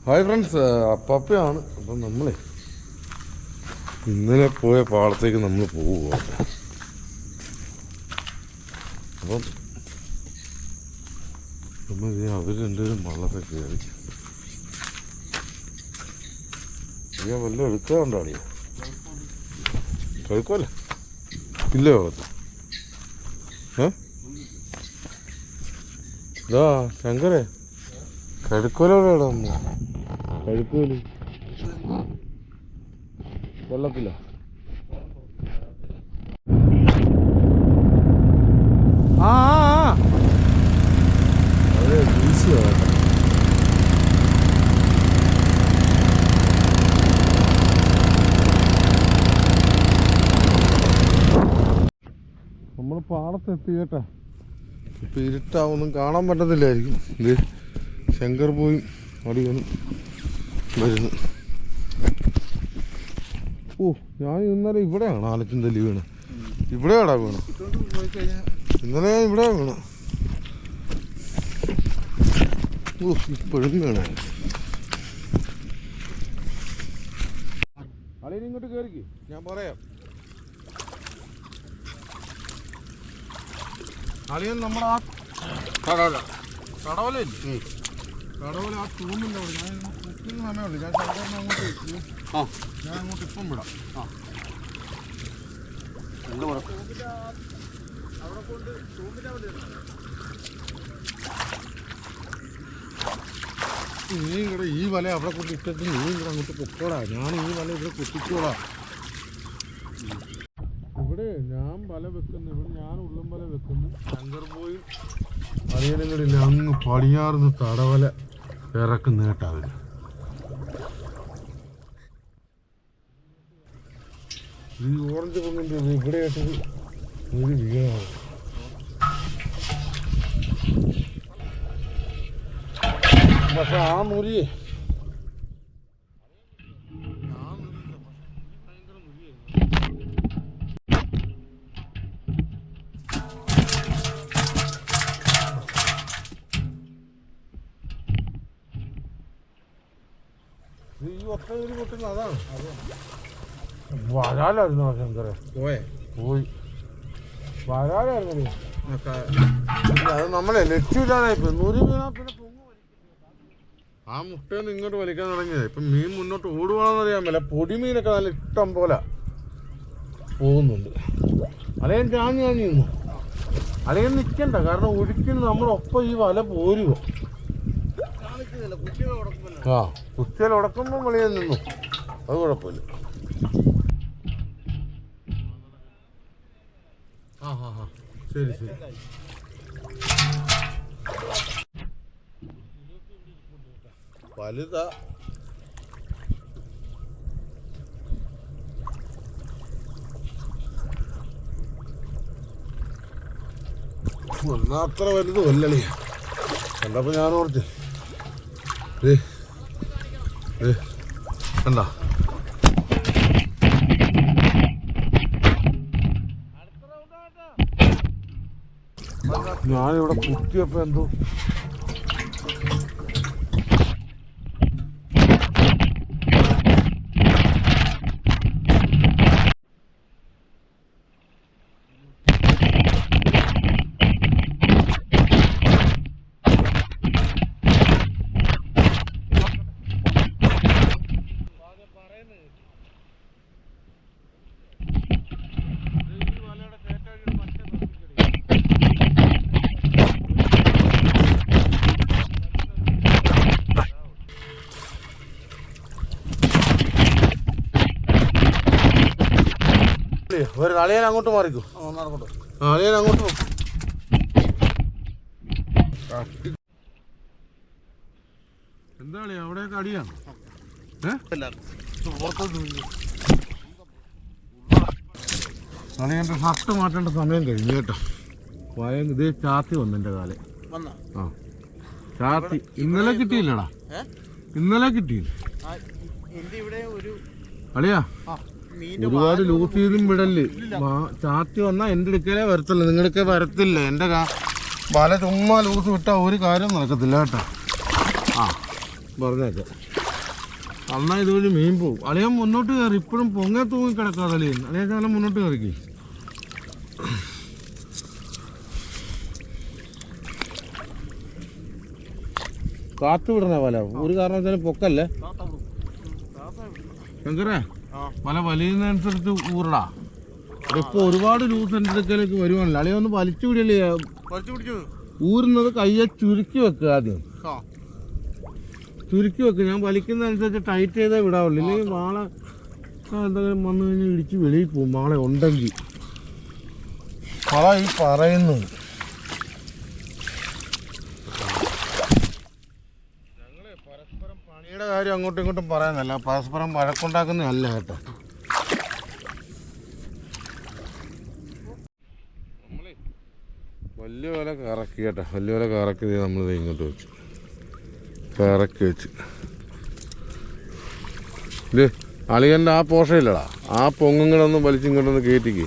Hi friends, അപ്പാപ്പയാണ്. അപ്പം നമ്മളെ ഇന്നലെ പോയ പാടത്തേക്ക് നമ്മൾ പോവുക. അപ്പം നമ്മൾ അവർ രണ്ടുപേരും വള്ളത്തെ കയറി വല്ലതും എടുക്കാറുണ്ടോ? അടിയോ കഴിക്കുമല്ലേ? ഇല്ലേ വള്ളത്ത്? ഇതാ ശങ്കരേ, കഴുക്കോലോടാ കഴുക്കോല് വെള്ളത്തില്ല. ആ അതെ, ബീച്ചിലാണ്. നമ്മൾ പാടത്തെത്തി കേട്ടാ. ഇപ്പം ഇരുട്ടാവൊന്നും കാണാൻ പറ്റത്തില്ലായിരിക്കും. ഇത് ശങ്കർ പോയും അടിയനും വരുന്നു. ഓ, ഞാൻ ഇന്നലെ ഇവിടെയാണ് ആലച്ചും തല്ലി വീണ്. ഇവിടെയാടാ വീണ്. ഇന്നലെ ഞാൻ ഇവിടെ വീണ്. ഓ, ഇപ്പോഴും വീണേ. അളിയൻ ഇങ്ങോട്ട് കയറിക്ക്, ഞാൻ പറയാം. അളിയൻ നമ്മുടെ ആ കടവല്ലേ, കടവല ആ തൂമിൻ്റെ അവിടെ ഞാൻ കുക്കിങ് സമയമുള്ളൂ. ഞാൻ ശങ്കറിനെ അങ്ങോട്ട് ഞാൻ അങ്ങോട്ട് ഇപ്പം വിടാം. അവിടെ കൊണ്ട് തൂമിൻ്റെ അവിടെ നീ ഇവിടെ ഈ വല അവിടെ കൊണ്ട് ഇട്ടിട്ട് നീ ഇവിടെ അങ്ങോട്ട് പൊക്കോടാ. ഞാൻ ഈ വല ഇവിടെ പൊട്ടിക്കോളാം. ഇവിടെ ഞാൻ വല വെക്കുന്നു, ഇവിടെ ഞാൻ ഉള്ളും വല വെക്കുന്നു. ശങ്കർ പോയി അളിയനങ്ങളില്ല അങ്ങ് പടിഞ്ഞാറുന്ന് തടവല ഇറക്കുന്ന കേട്ടാ. അവര് ഈ ഓറഞ്ച് പൊങ്ങിൻ്റെ ഇവിടെ ആയിട്ടൊരു ഒരു വീണാണ്. പക്ഷെ ആ മുരിയെ ഈ ഒറ്റ ഒരു പൊട്ടുന്ന അതാണ്. വരാലായിരുന്നു ശങ്കരെ. പോയി വരാലായിരുന്നു. അത് നമ്മളെ ലക്ഷ്യമില്ലാതായിപ്പോ നൂരി വീണാ പിന്നെ ആ മുട്ടയൊന്നും ഇങ്ങോട്ട് വലിക്കാൻ തുടങ്ങിയത്. ഇപ്പം മീൻ മുന്നോട്ട് ഓടുവാണെന്ന് അറിയാൻ മേല. പൊടിമീനൊക്കെ നല്ല ഇഷ്ടം പോലെ പോകുന്നുണ്ട്. അലയൻ ചാഞ്ഞു നിന്നു. അലയൻ നിൽക്കണ്ട, കാരണം ഒഴുക്കിന് നമ്മളൊപ്പം ഈ വല പോരുക. ആ, കുത്തിയാൽ ഉടക്കുമ്പോൾ വെളിയിൽ നിന്നു, അത് കുഴപ്പമില്ല. ആ ഹാ ഹാ, ശരി ശരി. വലുതാ. ഒന്നത്ര വലുത് വല്ലളിയ കണ്ടപ്പോൾ ഞാൻ ഓർത്ത് കണ്ട. ഞാനിവിടെ കുത്തിയപ്പോ എന്തോ ഒരു അളിയൻ അങ്ങോട്ട് മാറിക്കോ. അളിയൻ അങ്ങോട്ട് പോകും. എന്താ അളിയ അവിടെയൊക്കെ അടിയാണ്? അളിയൻ്റെ ഷർട്ട് മാറ്റേണ്ട സമയം കഴിഞ്ഞു കേട്ടോ. ഇതേ ചാത്തി വന്നു എൻ്റെ കാലം. ആ, ചാത്തി ഇന്നലെ കിട്ടിയില്ലടാ. ഇന്നലെ കിട്ടിയില്ല അളിയാ. ഒരുപാട് ലൂസ് ചെയ്തും വിടല്. ചാത്തി വന്നാൽ എൻ്റെ അടുക്കലേ വരത്തില്ല, നിങ്ങളുടെ വരത്തില്ല. എൻ്റെ വല ചുമ്മാ ലൂസ് വിട്ടാൽ ഒരു കാര്യം നടക്കത്തില്ല കേട്ടോ. ആ പറഞ്ഞേക്കാം. എന്നാൽ ഇതുവഴി മീൻ പോവും. അളിയൻ മുന്നോട്ട് കയറി. ഇപ്പോഴും പൊങ്ങെ തൂങ്ങി കിടക്കാതെ അളിയൻ. അളിയൻ കാലം മുന്നോട്ട് കയറിക്കേ. കാത്തു വിടണ വല ഒരു കാരണവശാലും പൊക്കല്ലേ ശങ്കരേ. വല വലിയുന്നതനുസരിച്ച് ഊറടാ. ഇപ്പൊ ഒരുപാട് ലൂസ് എൻ്റെ അടുക്കലേക്ക് വരുവാണല്ലോ. അളിയ ഒന്ന് വലിച്ചു പിടിയല്ലേ. ഊരുന്നത് കയ്യെ ചുരുക്കി വെക്കുക. ആദ്യം ചുരുക്കി വെക്കുക. ഞാൻ വലിക്കുന്നതനുസരിച്ച് ടൈറ്റ് ചെയ്തേ വിടാവുള്ളൂ. ഇല്ലെങ്കിൽ വാള എന്തെങ്കിലും വന്നു കഴിഞ്ഞാൽ ഇടിച്ച് വെളിയിൽ പോകും. വാള ഉണ്ടെങ്കിൽ അതാ ഈ പറയുന്നത്. ഞങ്ങളെ പരസ്പരം പണിയുടെ കാര്യം അങ്ങോട്ടും ഇങ്ങോട്ടും പറയാനല്ല, പരസ്പരം വഴക്കുണ്ടാക്കുന്നതല്ല കേട്ടോ. നമ്മളെ വലിയ വില കറക്കി കേട്ടോ. വലിയ വില കറക്കി നമ്മൾ ഇങ്ങോട്ട് വെച്ചു, കറക്കി വെച്ച്. ഇത് അളിയൻ്റെ ആ പോഷയില്ലടാ, ആ പൊങ്ങുങ്ങളൊന്നും വലിച്ചിങ്ങോട്ടൊന്ന് കയറ്റിക്ക്.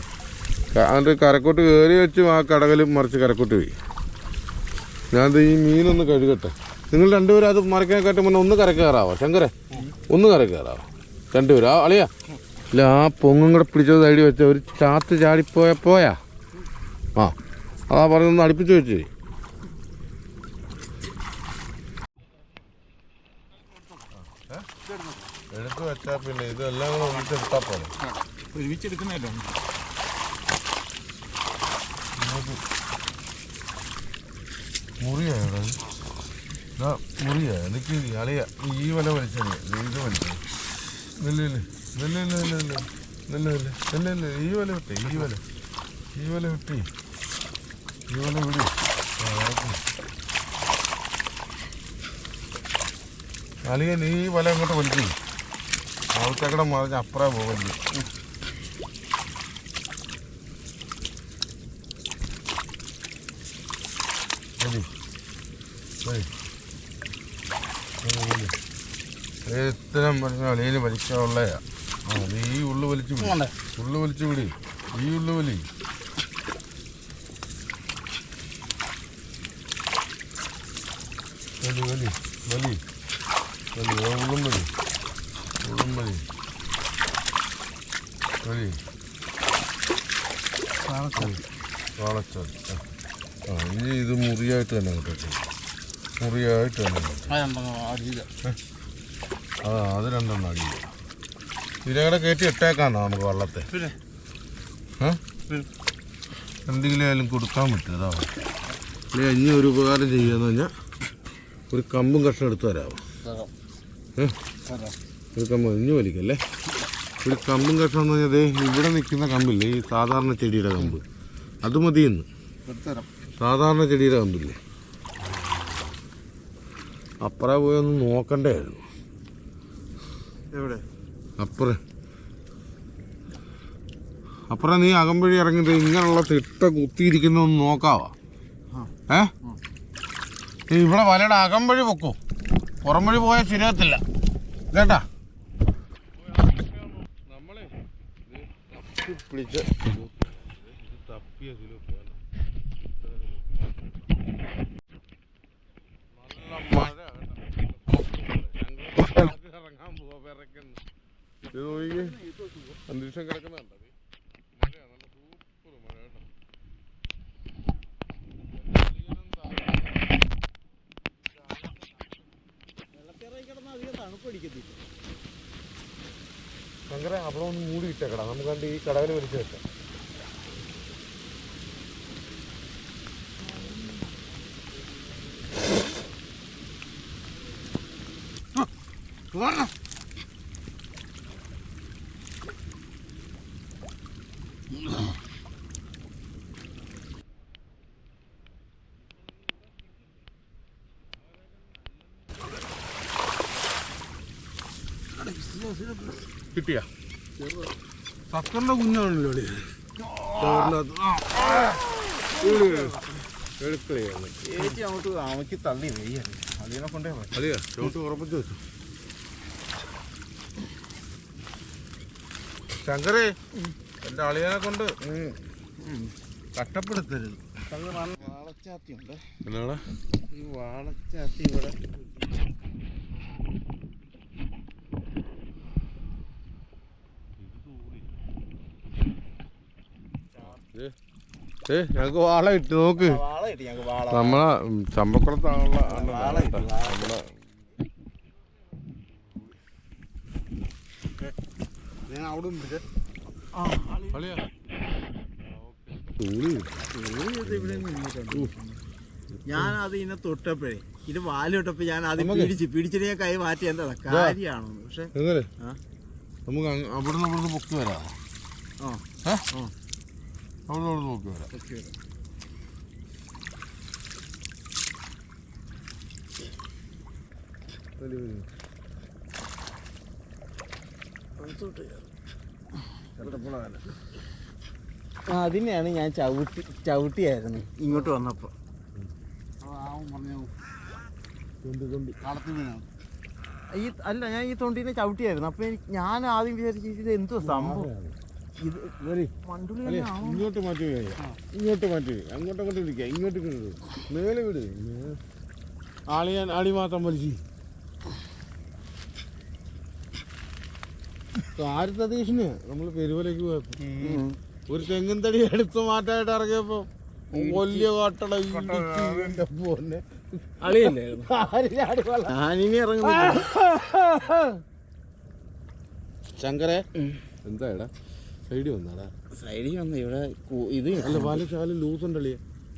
എന്നിട്ട് കരക്കോട്ട് കയറി വെച്ചും ആ കടകൽ മറിച്ച് കരക്കോട്ട് പോയി. ഞാനത് ഈ മീനൊന്ന് കഴുകട്ടെ. നിങ്ങൾ രണ്ടുപേരും അത് മറിക്കാനെക്കാട്ട് മുന്നേ ഒന്ന് കര കയറാവോ ശങ്കരെ? ഒന്ന് കര കയറാവോ രണ്ടുപേരും? ആ അളിയാ ഇല്ല, ആ പൊങ്ങും കൂടെ പിടിച്ചത് തൈടി വെച്ച ഒരു ചാത്ത് ചാടിപ്പോയാ ആ അതാ പറഞ്ഞൊന്ന് അടുപ്പിച്ച് വെച്ച്. എടുത്ത് വെച്ചാൽ പിന്നെ ഇതെല്ലാം കൂടെ ഒന്നിച്ചെടുത്താൽ പോലെ ഒരുമിച്ചെടുക്കുന്നതല്ലോ. മുറിയായോ മുറിയാ? എനിക്ക് അളിയ ഈ വല വലിച്ചത് ഇത് വലിച്ചത് ഇല്ല ഈ വല വിട്ടേ. ഈ വല വിട്ടി ഈ വല വിടി. അളിയൻ ഈ വല അങ്ങോട്ട് വലിക്കും. ആൾക്കാരുടെ മറിഞ്ഞ് അപ്പുറം പോകല്ലേ. ഇത്തരം പറഞ്ഞ അളിയന് വലിക്കാനുള്ളയാ. ഈ ഉള്ളു വലിച്ചു വിടി. ഉള്ളു വലിച്ചു വിടി. ഈ ഉള്ളു വലി. വലി വലി വലി വലി ഉള്ളും വലി. ഉള്ളും വലി വലി വാളച്ചാൽ. ഇനി ഇത് മുറിയായിട്ട് തന്നെ കിട്ടും. മുറിയായിട്ട് തന്നെ അത് രണ്ടെണ്ണം അടിയില്ല. ഇതിനകടെ കയറ്റി ഇട്ടേക്കാന്നോ നമുക്ക് വള്ളത്തെ? എന്തെങ്കിലും ആയാലും കൊടുക്കാൻ പറ്റും. അതാ ഇനി ഒരു ഉപകാരം ചെയ്യാന്ന് പറഞ്ഞാൽ ഒരു കമ്പും കഷ്ണം എടുത്ത് തരാമോ? ഒരു കമ്പ് ഇഞ്ഞു വലിക്കല്ലേ. ഒരു കമ്പും കഷ്ണം എന്ന് പറഞ്ഞാൽ ഇവിടെ നിൽക്കുന്ന കമ്പില്ലേ, ഈ സാധാരണ ചെടിയുടെ കമ്പ്, അത് മതിയെന്ന്. സാധാരണ ചെടിയുടെ കമ്പില്ലേ, അപ്പുറം പോയി ഒന്ന് നോക്കണ്ടായിരുന്നു. എവിടെ? അപ്പുറം നീ അകമ്പഴി ഇറങ്ങിയിട്ട് ഇങ്ങനെയുള്ള തിട്ട കുത്തിയിരിക്കുന്ന ഒന്ന് നോക്കാവാ. നീ ഇവിടെ വലയുടെ അകമ്പഴി പൊക്കോ, പുറം വഴി പോയാൽ ശരിയാകത്തില്ല കേട്ടാ. നമ്മളെ പിടിച്ച് തപ്പിയ മഴ ഇറങ്ങാൻ പോവാ. വിറയ്ക്കുന്നു. ഇത് നോക്കിയേ, അന്തരീക്ഷം കിടക്കുന്നുണ്ട്. മഴയാണ്, നല്ല സൂപ്പർ മഴ കേട്ടോ. ശങ്കര അവിടെ ഒന്ന് മൂടി ഇട്ടേക്കടാ, നമുക്ക് കണ്ട് ഈ കടവിൽ വലിച്ചു വെക്കാം. കിട്ടിയ സക്കറിന്റെ കുഞ്ഞാണല്ലോ അവക്ക് തള്ളി വയ്യാണ്. അതിനെ കൊണ്ടേ അതെയാ ചോട്ട് ഉറപ്പിച്ച് വെച്ചു. ശങ്കരേ, എൻ്റെ അളിയനെ കൊണ്ട് കഷ്ടപ്പെടുത്തരുത്. വാളച്ചാത്തി ഉണ്ട്. എന്നാടാ ഈ വാളച്ചാത്തി ഇവിടെ ഞങ്ങക്ക് വാള ഇട്ട് നോക്ക്. നമ്മളെ ചമ്പക്കുളത്താണുള്ള നമ്മളെ ഞാൻ അത് ഇതിനെ തൊട്ടപ്പോഴേ ഇത് വാല് തൊട്ടപ്പോ ഞാൻ അത് പിടിച്ചിട്ട് ഞാൻ കൈ മാറ്റി എന്താ കാര്യമാണോ? പക്ഷെ നമുക്ക് അവിടുന്ന് പൊക്കി വരാം. അവിടുന്ന് പൊക്കി വരാം. അതിനെയാണ് ഞാൻ ചവിട്ടിയായിരുന്നു ഇങ്ങോട്ട് വന്നപ്പോ. അല്ല ഞാൻ ഈ തൊണ്ടിനെ ചവിട്ടിയായിരുന്നു. അപ്പൊ ഞാൻ ആദ്യം വിചാരിച്ചത് എന്തോ സംഭവം ഇത് ഇങ്ങോട്ട് മാറ്റി ഇങ്ങോട്ട് മാറ്റി അങ്ങോട്ടങ്ങോട്ട് ഇരിക്കുക. ഇങ്ങോട്ട് മേലെ വിട്. ആളി മാത്രം വലിച്ചു. സതീഷിന് നമ്മള് പെരുവലയ്ക്ക് പോയപ്പോ ഒരു തെങ്ങിൻ തടി എടുത്തു മാറ്റായിട്ട് ഇറങ്ങിയപ്പോ വലിയ കാട്ടട പോലെ ശങ്കരെ എന്താ എടാ സൈഡിൽ വന്നാടാ? സൈഡിൽ വന്ന ഇവിടെ ഇത് അല്ല പല ശാലം ലൂസ് ഉണ്ടല്ലേ?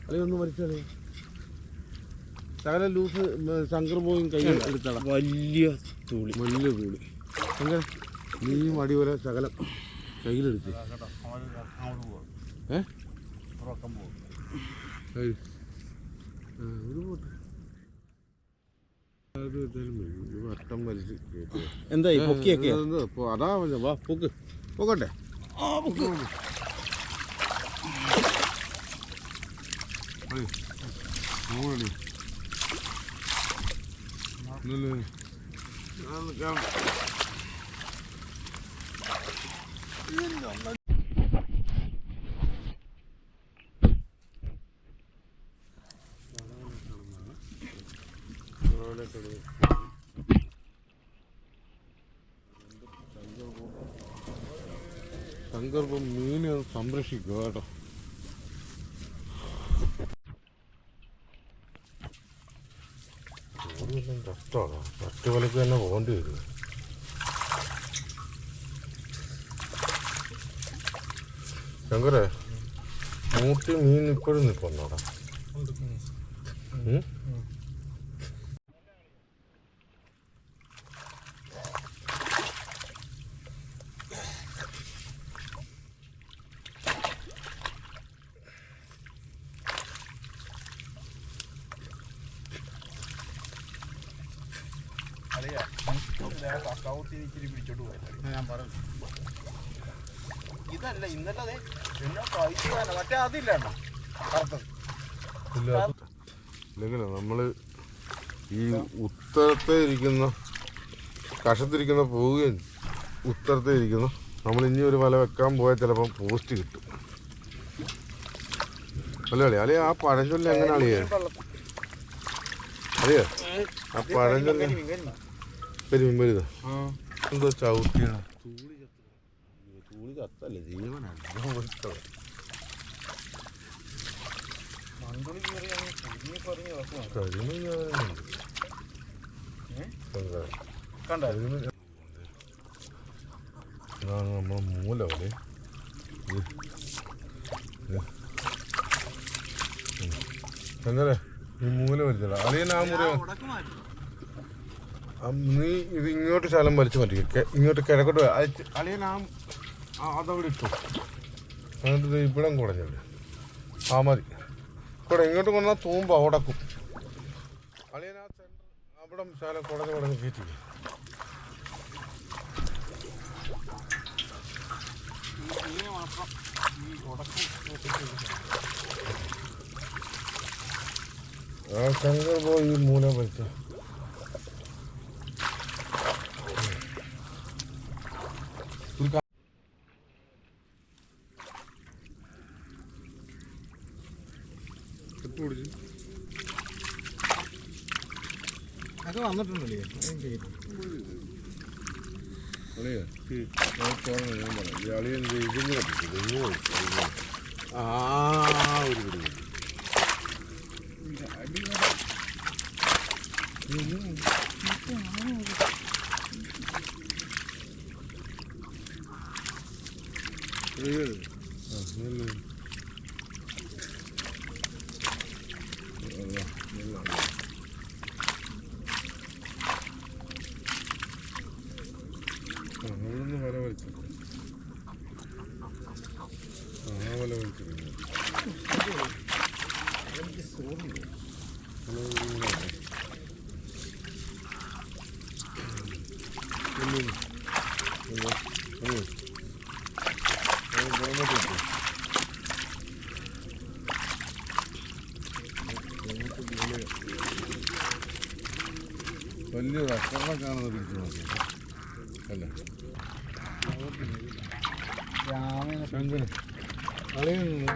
അല്ലെ മരിച്ചാളേ ശകലം ലൂസ് ശങ്കർ പോയും കൈ എടുത്താടാ. വലിയ തൂളി ശങ്കര നീ മടി പോലെ ശകലം കയ്യിലെടുത്ത് വട്ടം വലിച്ച് എന്താ പൊക്കിയൊക്കെ അതാ വാ പൊക്ക് പൊക്കട്ടെ. ശങ്കർ മീനെ സംരക്ഷിക്കുക കേട്ടോ. കഷ്ടമാണ്. മറ്റു വിലക്ക് തന്നെ പോകേണ്ടി വരും. ശങ്കരെ മൂട്ടി മീൻ ഇപ്പോഴും നിൽപ്പുണ്ടോടാ? ഇതല്ല ഇന്നലെ മറ്റേ അതില്ല ഇല്ലെങ്കിൽ നമ്മള് ഈ ഉത്തരത്തെ ഇരിക്കുന്ന കഷത്തിരിക്കുന്ന പോവുകയും ഉത്തരത്തെ ഇരിക്കുന്നു. നമ്മൾ ഇനി ഒരു വല വെക്കാൻ പോയാൽ ചിലപ്പം പോസ്റ്റ് കിട്ടും. അല്ലേ അല്ലേ ആ പഴഞ്ചൊല്ലി എങ്ങനെ അളിയേ? അറിയാ ആ പഴഞ്ചൊല്ലി കരിമീൻ എന്തോ ചവിട്ടിയാണ്. തൂളി കത്തല്ലേ ജീവനാണ്. നമ്മളെ മൂലവിടെ എങ്ങനെ ഈ മൂല വലിച്ചടാ അളിയൻ. ആ മുറി നീ ഇത് ഇങ്ങോട്ട് ശകലം വലിച്ചു മാറ്റി ഇങ്ങോട്ട് കിഴക്കോട്ട് അളിയൻ അതവിടെ ഇട്ടു. എന്നിട്ട് ഇവിടെ കുടഞ്ഞില്ല. ആ മതി കൂടെ ഇങ്ങോട്ട് കൊണ്ടാൽ തൂമ്പ ഉടക്കും. അളിയൻ ആ സെൻറ്റർ അവിടെ ശകലം കുടഞ്ഞ് കയറ്റി. ആ ശങ്കർ പോയി ഈ മൂല വലിച്ച അത് വന്നിട്ടുണ്ടല്ലേ? അളിയ ഞാൻ പറയാം ഈ അളിയൻ ഇതിന് പറ്റില്ല. ആ ഒരു പിടി അവിടുന്ന് വല വലിച്ചു വല വലിച്ചിരുന്നു വലിയൊരു അക്കറ കാണുന്ന പിടിച്ചു നോക്കി അല്ലേ ശങ്കരൻ അറിയുന്നു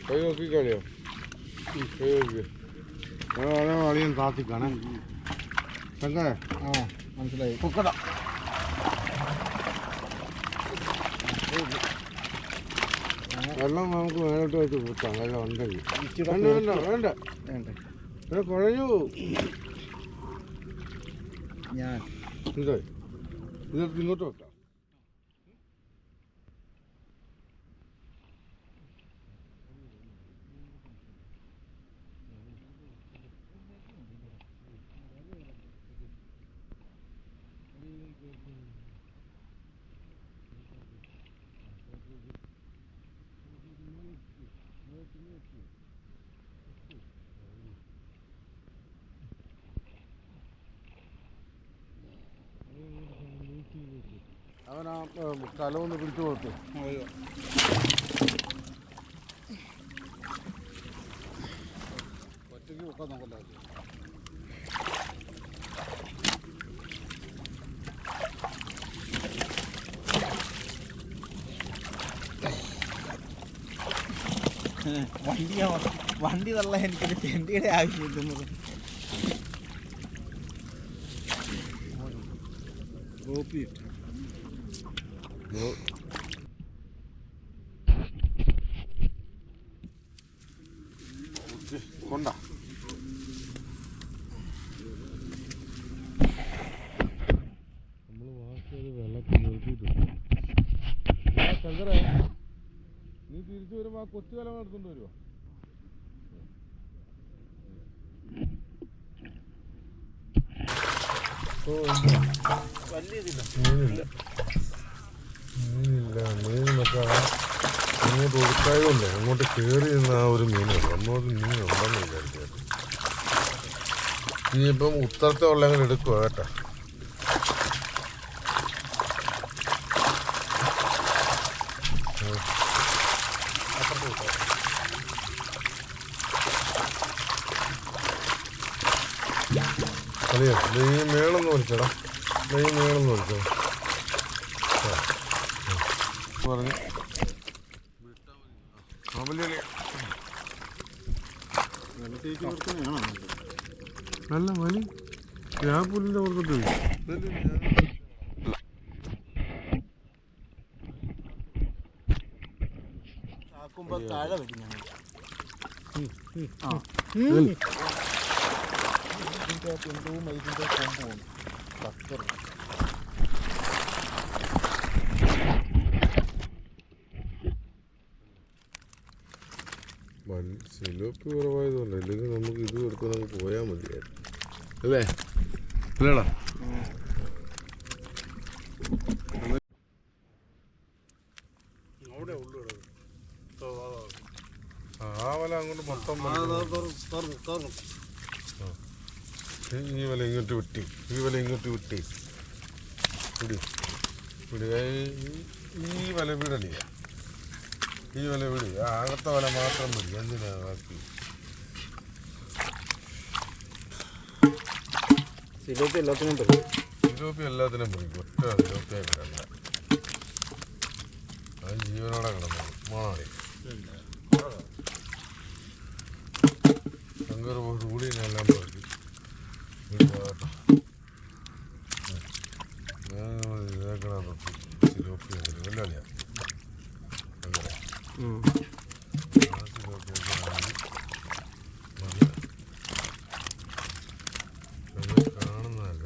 കൈ നോക്കി കളിയോ കൈ നോക്കി അതേ അളിയൻ താത്തിക്കാണേ ശങ്കര ആ മനസ്സിലായി പൊക്കട വെള്ളം നമുക്ക് മേലോട്ട് വെച്ച് കൂട്ടാം വെള്ളം ഉണ്ടെങ്കിൽ വേണ്ട വേണ്ട വേണ്ട വേണ്ട ഇവിടെ കുഴഞ്ഞു പോവും ഞാൻ ഇതേ ഇതെടുത്ത് ഇങ്ങോട്ട് വെക്കാം അവൻ ആ കലമൊന്ന് പിടിച്ചു കൊടുത്തു ഒറ്റയ്ക്ക് വെക്കാൻ നോക്കണ്ട വണ്ടി തള്ള എനിക്കൊരു ചെണ്ടിയുടെ ആവശ്യമില്ലെന്നത് കൊണ്ട നമ്മൾ വാക്കിയത് വെള്ളത്തിൽ നിർത്തിയിട്ടുണ്ട് ശങ്കരേ നീ തിരിച്ചു വരുമ്പോ ആ കൊച്ചു കലം എടുത്തോണ്ട് വരുമോ മീനില്ല മീൻ മറ്റേ അങ്ങോട്ട് ഒടുക്കായതുകൊണ്ടേ അങ്ങോട്ട് കയറി നിന്ന ആ ഒരു മീനുള്ളൂ അങ്ങോട്ട് മീനുണ്ടെന്ന് വിചാരിച്ചായിരുന്നു ഇനിയിപ്പം ഉത്തരത്തെ ഉള്ള അങ്ങനെ എടുക്കുക കേട്ടോ അതെയോ ഈ മേളൊന്ന് വലിച്ചടാ ഈ മേളൊന്ന് വലിച്ചടാ പറഞ്ഞു നല്ല മലി ഞാൻ പുല്ലിൻ്റെ പുറത്തോട്ട് ആക്കുമ്പോ താഴെ വരും ഞങ്ങൾ എന്തോ മൈതിൻ്റെ കൊമ്പ് പോകുന്നു ബക്കർ സിലോപ്പി കുറവായതുകൊണ്ട് അല്ലെങ്കിൽ നമുക്ക് ഇത് എടുത്ത് നമുക്ക് പോയാൽ മതിയായിരുന്നു അല്ലേ അല്ലേടാ അവിടെ ഉള്ളു ആ വല അങ്ങോട്ട് മൊത്തം ഈ വല ഇങ്ങോട്ട് വിട്ടി ഈ വല ഇങ്ങോട്ട് വിട്ടി വിടി വിടി ഈ വല വിടല്ലേ ഈ വല വിടി അകത്തെ വല മാത്രം വിടി എന്തിനാ ബാക്കി സിലോപ്പി എല്ലാത്തിനും പറ്റും സിലോപ്പി എല്ലാത്തിനും പിടിക്കും ഒറ്റ സിലോപ്പിയെ കിടണ്ട അത് ജീവനോടെ കിടന്നു മോണാടി ശങ്കർ കൂടി എല്ലാം പോയി ഇതൊക്കെ സിലോപ്പി വെല്ലുവിളിയാ അങ്ങനെ കാണുന്നതല്ല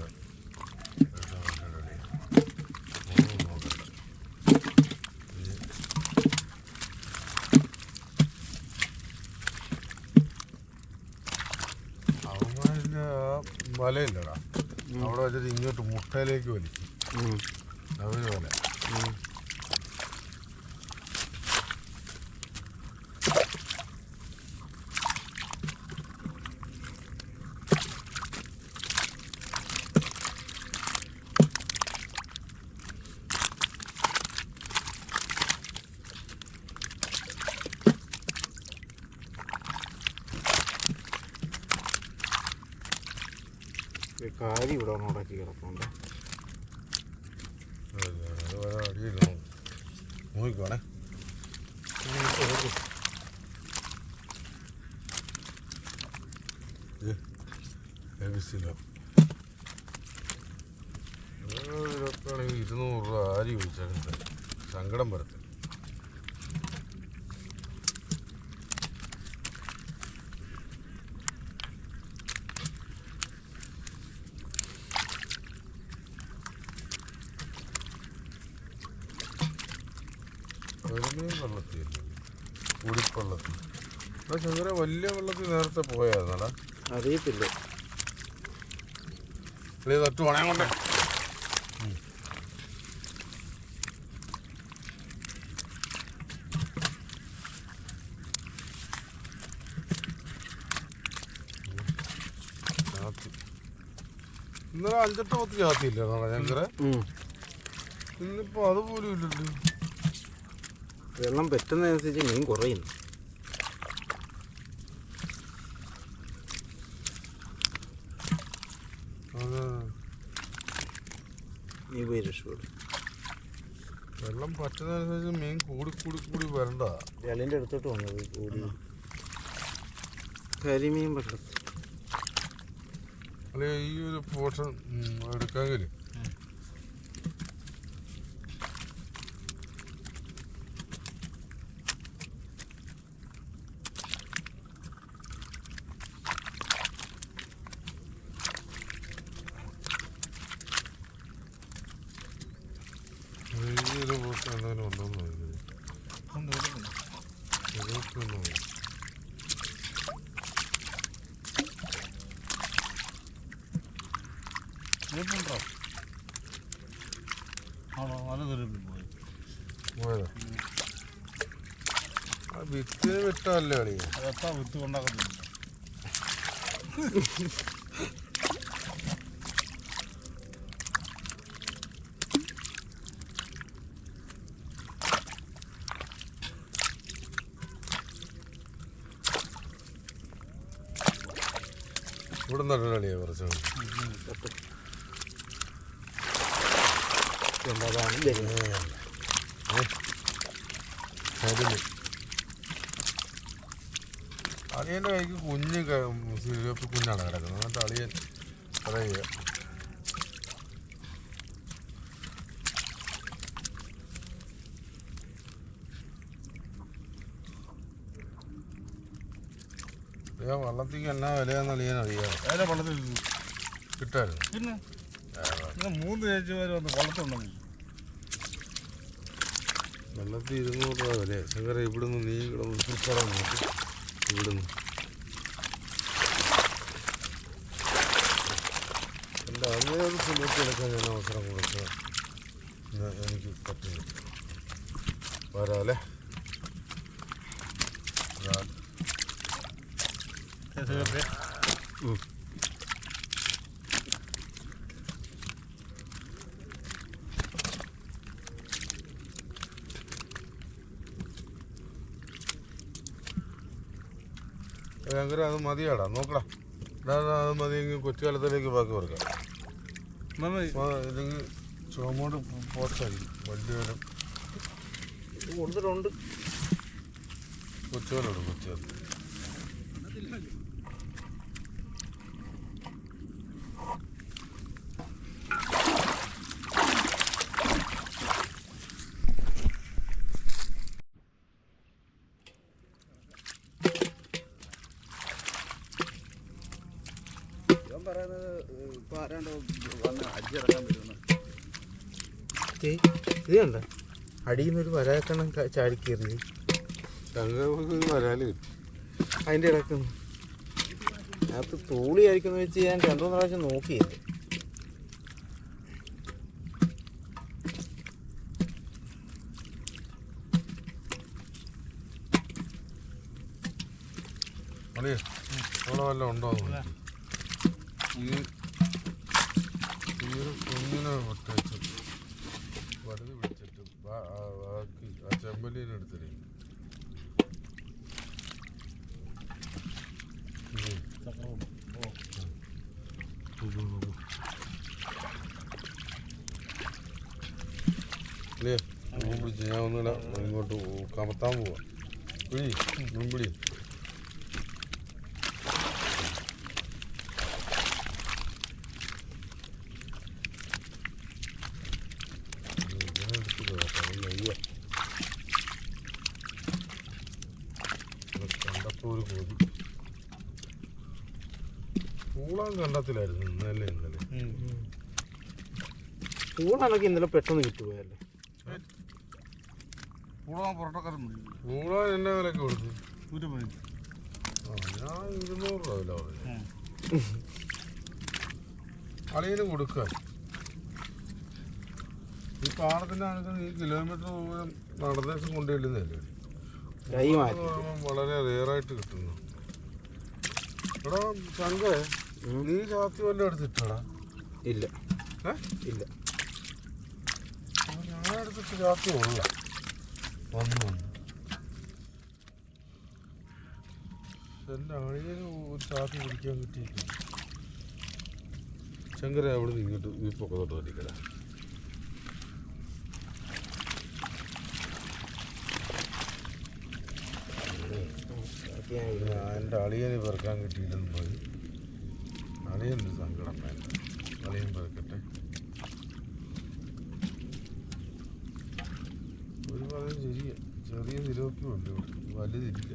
അവന്മാരിൻ്റെ വലയില്ലടാ അവിടെ വെച്ചിട്ട് ഇങ്ങോട്ട് മുട്ടയിലേക്ക് വലിക്കും അവര് വല കാരി ഇവിടെ ഉടക്കി കിടപ്പുണ്ട്. അടിയില്ല നോക്കിക്കോണേ ലഭിച്ചില്ല. ഇതൊക്കെ ആണെങ്കിൽ 200 രൂപ ആരി ചോദിച്ചാൽ സങ്കടം വരത്തില്ല. വെള്ളത്തിൽ കുടിപ്പള്ളത്തിൽ ശങ്കര വലിയ വെള്ളത്തിൽ നേരത്തെ പോയായിരുന്നടാ. അറിയത്തില്ല. തൊട്ട് പണയം കൊണ്ട് ഇന്നലെ 5-8 ചാത്തിയില്ല ശങ്കര. ഇന്നിപ്പോ അതുപോലും ഇല്ലല്ലോ. വെള്ളം പറ്റുന്നതനുസരിച്ച് മീൻ കുറയുന്നു. നീ പോയി രക്ഷപ്പെടും. വെള്ളം പറ്റുന്നതനുസരിച്ച് മീൻ കൂടി വരണ്ട. വെള്ളിൻ്റെ അടുത്തോട്ട് വന്നത് കൂടി കരിമീൻ വെള്ളത്തിൽ. അല്ലെ ഈ ഒരു പോർഷൻ എടുക്കാമെങ്കിൽ ഈ ഒരു പോർഷൻ എന്തായാലും ഉണ്ടോന്ന് പോയതാ. ആ വിത്തിന് വിട്ടല്ലേ കളി. അതെത്താ വിത്ത് കൊണ്ടാക്കുന്നില്ല. ഇവിടെ നിന്നല്ല കളിയാ കുറച്ച് അളിയൻ്റെ കൈക്ക് കുഞ്ഞാണ് കിടക്കുന്നത്. എന്നിട്ട് അളിയൻ പറയുക വള്ളത്തേക്ക് എന്നാ വിലയാന്ന് അളിയാൻ അറിയാം. അതിലെ വള്ളത്തിൽ കിട്ടായിരുന്നു. പിന്നെ 3 ചേച്ചിമാർ വന്ന് വള്ളത്തുണ്ടെങ്കിൽ വെള്ളത്തിൽ 200 രൂപ വില. ശങ്കര ഇവിടുന്ന് നീ കിടന്ന് തിരിച്ചടാൻ നോക്കി. ഇവിടുന്ന് എൻ്റെ അങ്ങനെ ഒരു സിലോപ്പി എടുക്കാൻ ഞാൻ അവസരം കൊടുക്കുക എനിക്ക് പറ്റുന്നു. വരാല്ലേ ഭയങ്കര അത് മതിയാടാ. നോക്കടാ അത് മതിയെങ്കിൽ കൊച്ചുകാലത്തിലേക്ക് ബാക്കി കൊടുക്കാം. ഇല്ലെങ്കിൽ ചുമോട് പോച്ചായി വലിയൊരു കൊണ്ടുണ്ട്. കൊച്ചുകാലോട് കൊച്ചുകാൽ അടിച്ചിറക്കാൻ വരുന്നു. ഇത് കണ്ട അടിയിൽ നിന്നൊരു വരാക്കണം ചാടിക്കേറി വരാല് കിട്ടി. അതിൻ്റെ ഇടയ്ക്കുന്നു അതിനകത്ത് തൂളി ആയിരിക്കുന്ന വെച്ച് ഞാൻ 2-3 പ്രാവശ്യം നോക്കിയില്ല. അവിടെ വല്ലതും ഉണ്ടോ ഈ കുഞ്ഞിനെ ഒട്ടേച്ച് വലുത് പിടിച്ചിട്ട് ബാക്കി ആ ചെമ്പല്ലീനെ എടുത്തില്ലേ. ഞാൻ ഒന്നുമില്ല, ഇങ്ങോട്ട് കമത്താൻ പോവാ. പിടി മുൻപിടി. കണ്ടപ്പോ ഒരു കൊതി. പൂളാൻ കണ്ടത്തിലായിരുന്നു ഇന്നലെ. പൂളാണൊക്കെ ഇന്നലെ പെട്ടെന്ന് കിട്ടുപോയല്ലേ. പൂളാൻ എന്നെ വിലക്ക് കൊടുത്തു. ഞാൻ 200 രൂപ വില പറഞ്ഞു. അളിയന് കൊടുക്കാൻ ഈ പാടത്തിന്റെ ആണെങ്കിൽ ഈ കിലോമീറ്റർ ദൂരം നടന്നേഷം കൊണ്ടുവരുന്നതല്ലേ. വളരെ റെയറായിട്ട് കിട്ടുന്നു. എടാ ചങ്ക, നീ ചാത്തി വല്ലതും എടുത്തിട്ടാടാ? ഇല്ല ഇല്ല, ഞാൻ എടുത്തിട്ട് ചാത്തി ഉള്ള വന്നു. എൻ്റെ അഴിയന് ചാത്തി പിടിക്കാൻ കിട്ടിയില്ല. ശങ്കര അവിടെ നിന്ന് ഇങ്ങോട്ട് ഈ പൊക്കത്തോട്ട് വലിക്കട. എൻ്റെ അളിയന് പെറുക്കാൻ കിട്ടിയില്ലെന്ന് പോയി. അളിയൻ്റെ സങ്കടം വേണ്ട, അളിയൻ പെറുക്കട്ടെ. ഒരു പറയുന്നത് ശരിയാ, ചെറിയ തിലോപ്പിയുണ്ട് ഇവിടെ, വലുതില്ല.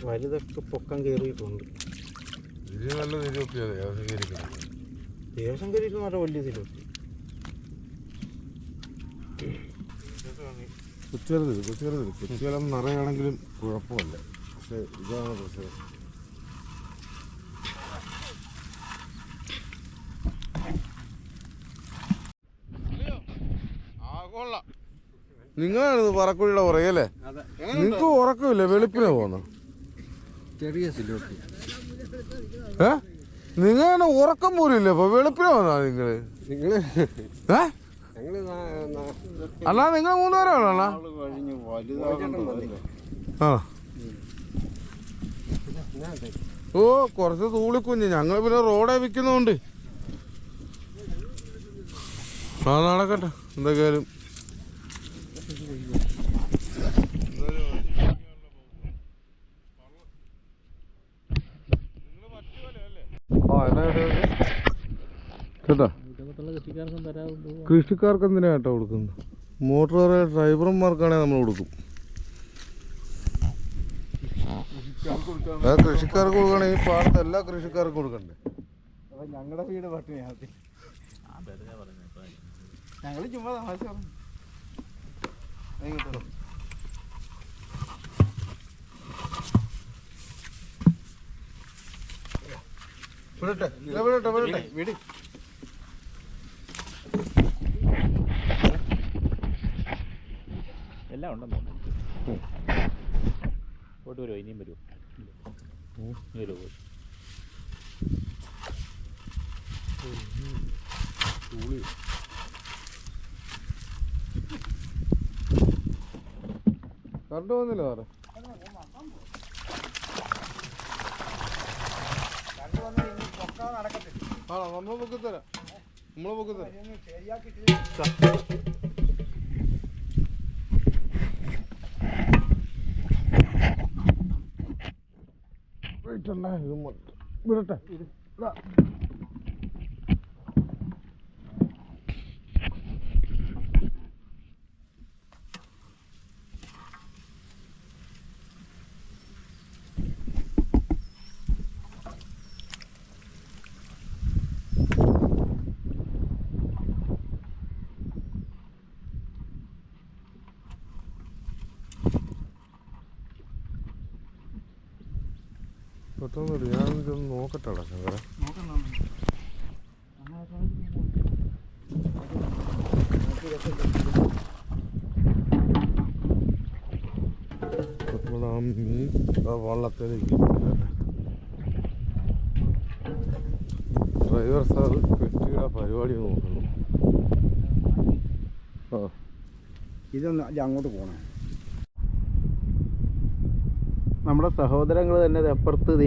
വലുതൊക്കെ പൊക്കം കയറിയിട്ടുണ്ട്. ഇത് നല്ല തിലോപ്പിയാണ് ദേവസം കയറിക്കുന്നത്. ദേവസം കയറിയിട്ട് നല്ല വലിയ തിലോപ്പി. കുറ്റിവെള്ളം നിറയാണെങ്കിലും കുഴപ്പമില്ല. പക്ഷെ ഇതാണ് പ്രശ്നം. നിങ്ങളാണിത് പറക്കുഴിയുടെ പുറകെ. നിങ്ങൾക്ക് ഉറക്കമില്ല, വെളുപ്പിനെ പോകുന്നു. ചെറിയ സിലോപ്പി. നിങ്ങളെ ഉറക്കം പോലും ഇല്ല. ഇപ്പൊ വെളുപ്പിനെ പോന്നാ നിങ്ങള്? അല്ല നിങ്ങൾ 3 പേരാണോ? ആ ഓ, കുറച്ച് തൂളിക്കുഞ്ഞ്. ഞങ്ങൾ പിന്നെ റോഡേ വിൽക്കുന്നോണ്ട് ആ നടക്കട്ടെ. എന്തൊക്കെയാലും കേട്ടോ. കൃഷിക്കാർക്ക് എന്തിനാ കേട്ടോ കൊടുക്കുന്നത്? മോട്ടോർ ഡ്രൈവർമാർക്കാണെങ്കിൽ നമ്മൾ കൊടുക്കും. കൃഷിക്കാർക്ക് കൊടുക്കുകയാണെങ്കിൽ ഈ പാടത്ത് എല്ലാ കൃഷിക്കാർക്കും കൊടുക്കണ്ടേ? ഞങ്ങളുടെ വീട് പട്ടിണി. ഞങ്ങൾ ചുമ്മാ തമാശ പറഞ്ഞു. വിടട്ടെ വിടട്ടെ വിടട്ടെ വീട് എല്ലാം ഉണ്ടെന്ന് തോന്നുന്നു. പോയിട്ട് വരുമോ? ഇനിയും വരുമോ? വരുമോ? കറണ്ട് പോകുന്നില്ല സാറേ. ആണോ? നമ്മളെ പൊക്കത്തരാം, നമ്മളെ പൊക്കത്തരാം. വിടട്ടെ. പെട്ടെന്ന് ഞാൻ ഇതൊന്ന് നോക്കട്ടെടാ ശങ്കര. നമ്മുടെ ആ മീൻ ആ വള്ളത്തിലേക്ക് ഡ്രൈവർ സാർ പെട്ടിയുടെ പരിപാടി നോക്കുന്നു. ഇതൊന്ന് അങ്ങോട്ട് പോകണം. നമ്മുടെ സഹോദരങ്ങൾ തന്നെ ഇത് അപ്പുറത്ത് ഇത്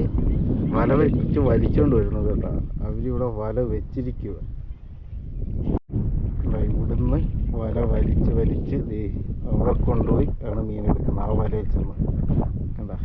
വല വെച്ച് വലിച്ചുകൊണ്ട് വരുന്നത് കേട്ടോ. അവരിവിടെ വല വെച്ചിരിക്കുക. ഇവിടുന്ന് വല വലിച്ച് അവിടെ കൊണ്ടുപോയി ആണ് മീൻ എടുക്കുന്നത്. ആ വലയിൽ ചെന്ന് കണ്ടാ